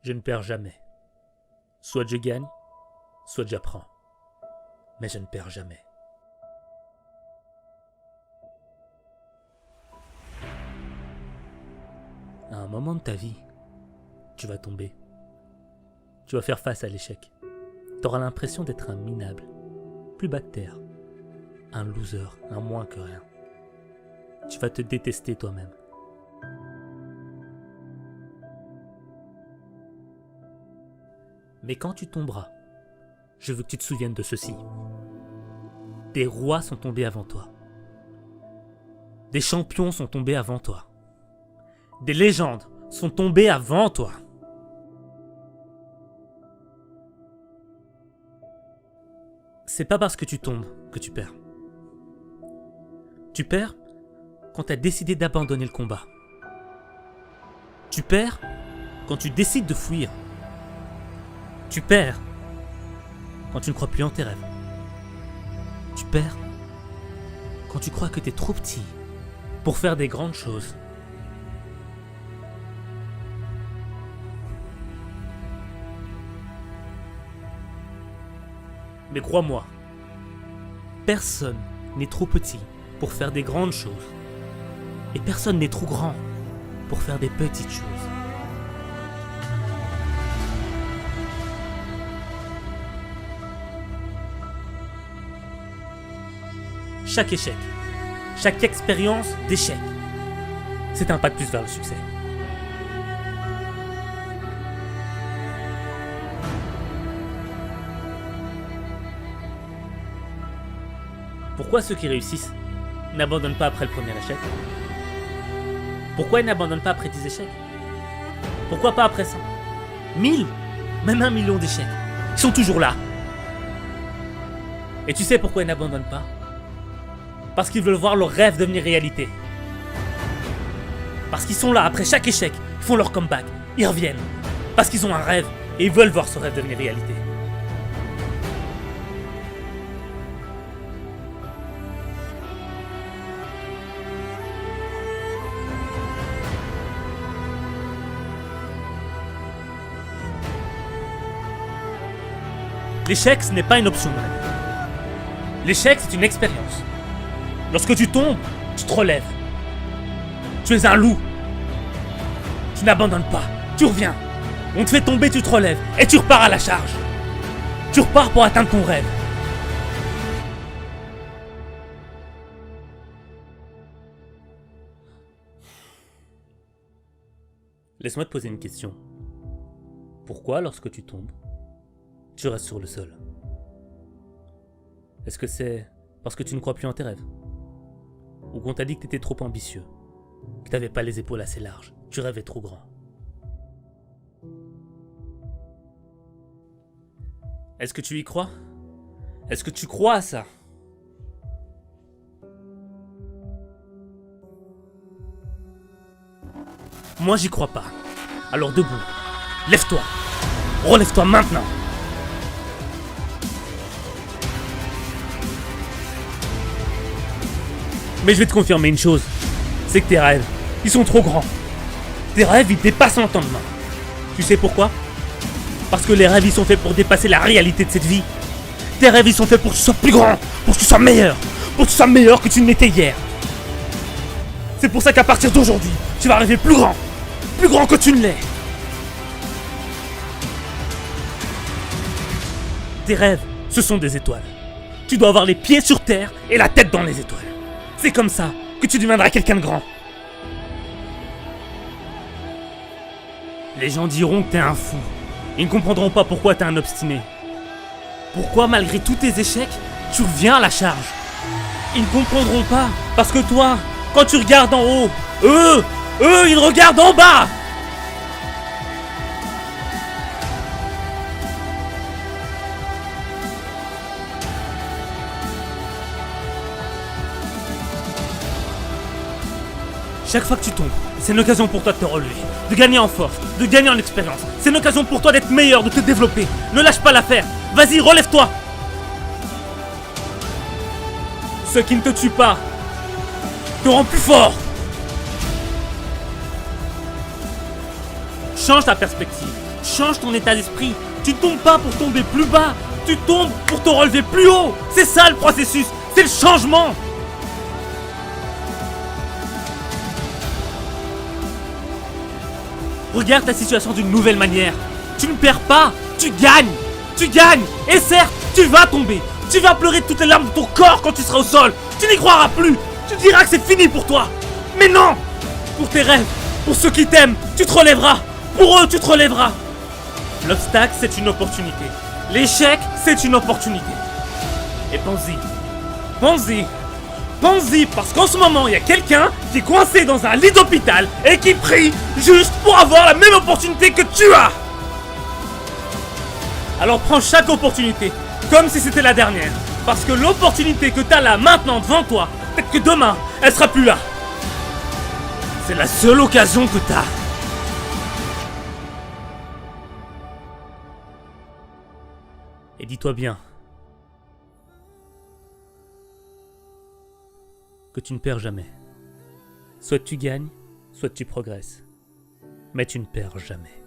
Je ne perds jamais. Soit je gagne, soit j'apprends. Mais je ne perds jamais. À un moment de ta vie, tu vas tomber. Tu vas faire face à l'échec. Tu auras l'impression d'être un minable, plus bas de terre, un loser, un moins que rien. Tu vas te détester toi-même. Mais quand tu tomberas, je veux que tu te souviennes de ceci. Des rois sont tombés avant toi. Des champions sont tombés avant toi. Des légendes sont tombées avant toi. C'est pas parce que tu tombes que tu perds. Tu perds quand tu as décidé d'abandonner le combat. Tu perds quand tu décides de fuir. Tu perds quand tu ne crois plus en tes rêves. Tu perds quand tu crois que tu es trop petit pour faire des grandes choses. Mais crois-moi, personne n'est trop petit pour faire des grandes choses. Et personne n'est trop grand pour faire des petites choses. Chaque échec, chaque expérience d'échec, c'est un pas de plus vers le succès. Pourquoi ceux qui réussissent n'abandonnent pas après le premier échec? Pourquoi ils n'abandonnent pas après 10 échecs? Pourquoi pas après 100? 1000? Même 1 million d'échecs. Ils sont toujours là. Et tu sais pourquoi ils n'abandonnent pas? Parce qu'ils veulent voir leur rêve devenir réalité. Parce qu'ils sont là après chaque échec, ils font leur comeback, ils reviennent. Parce qu'ils ont un rêve et ils veulent voir ce rêve devenir réalité. L'échec, ce n'est pas une option. L'échec, c'est une expérience. Lorsque tu tombes, tu te relèves. Tu es un loup. Tu n'abandonnes pas. Tu reviens. On te fait tomber, tu te relèves. Et tu repars à la charge. Tu repars pour atteindre ton rêve. Laisse-moi te poser une question. Pourquoi, lorsque tu tombes, tu restes sur le sol? Est-ce que c'est parce que tu ne crois plus en tes rêves? Ou qu'on t'a dit que t'étais trop ambitieux? Que t'avais pas les épaules assez larges? Tu rêvais trop grand? Est-ce que tu y crois? Est-ce que tu crois à ça? Moi j'y crois pas. Alors debout. Lève-toi. Relève-toi maintenant. Mais je vais te confirmer une chose, c'est que tes rêves, ils sont trop grands. Tes rêves, ils dépassent l'entendement. Tu sais pourquoi? Parce que les rêves, ils sont faits pour dépasser la réalité de cette vie. Tes rêves, ils sont faits pour que tu sois plus grand, pour que tu sois meilleur, pour que tu sois meilleur que tu ne l'étais hier. C'est pour ça qu'à partir d'aujourd'hui, tu vas rêver plus grand que tu ne l'es. Tes rêves, ce sont des étoiles. Tu dois avoir les pieds sur terre et la tête dans les étoiles. C'est comme ça que tu deviendras quelqu'un de grand. Les gens diront que t'es un fou. Ils ne comprendront pas pourquoi t'es un obstiné. Pourquoi, malgré tous tes échecs, tu reviens à la charge. Ils ne comprendront pas parce que toi, quand tu regardes en haut, eux, ils regardent en bas. Chaque fois que tu tombes, c'est une occasion pour toi de te relever, de gagner en force, de gagner en expérience. C'est une occasion pour toi d'être meilleur, de te développer. Ne lâche pas l'affaire. Vas-y, relève-toi. Ce qui ne te tue pas te rend plus fort. Change ta perspective, change ton état d'esprit. Tu tombes pas pour tomber plus bas, tu tombes pour te relever plus haut. C'est ça le processus, c'est le changement. Regarde ta situation d'une nouvelle manière. Tu ne perds pas, tu gagnes. Tu gagnes. Et certes, tu vas tomber. Tu vas pleurer toutes les larmes de ton corps quand tu seras au sol. Tu n'y croiras plus. Tu diras que c'est fini pour toi. Mais non. Pour tes rêves, pour ceux qui t'aiment, tu te relèveras. Pour eux, tu te relèveras. L'obstacle, c'est une opportunité. L'échec, c'est une opportunité. Et pense-y. Pense-y. Pense-y, parce qu'en ce moment, il y a quelqu'un qui est coincé dans un lit d'hôpital et qui prie juste pour avoir la même opportunité que tu as. Alors prends chaque opportunité, comme si c'était la dernière. Parce que l'opportunité que tu as là maintenant devant toi, peut-être que demain, elle sera plus là. C'est la seule occasion que tu as. Et dis-toi bien que tu ne perds jamais. Soit tu gagnes, soit tu progresses. Mais tu ne perds jamais.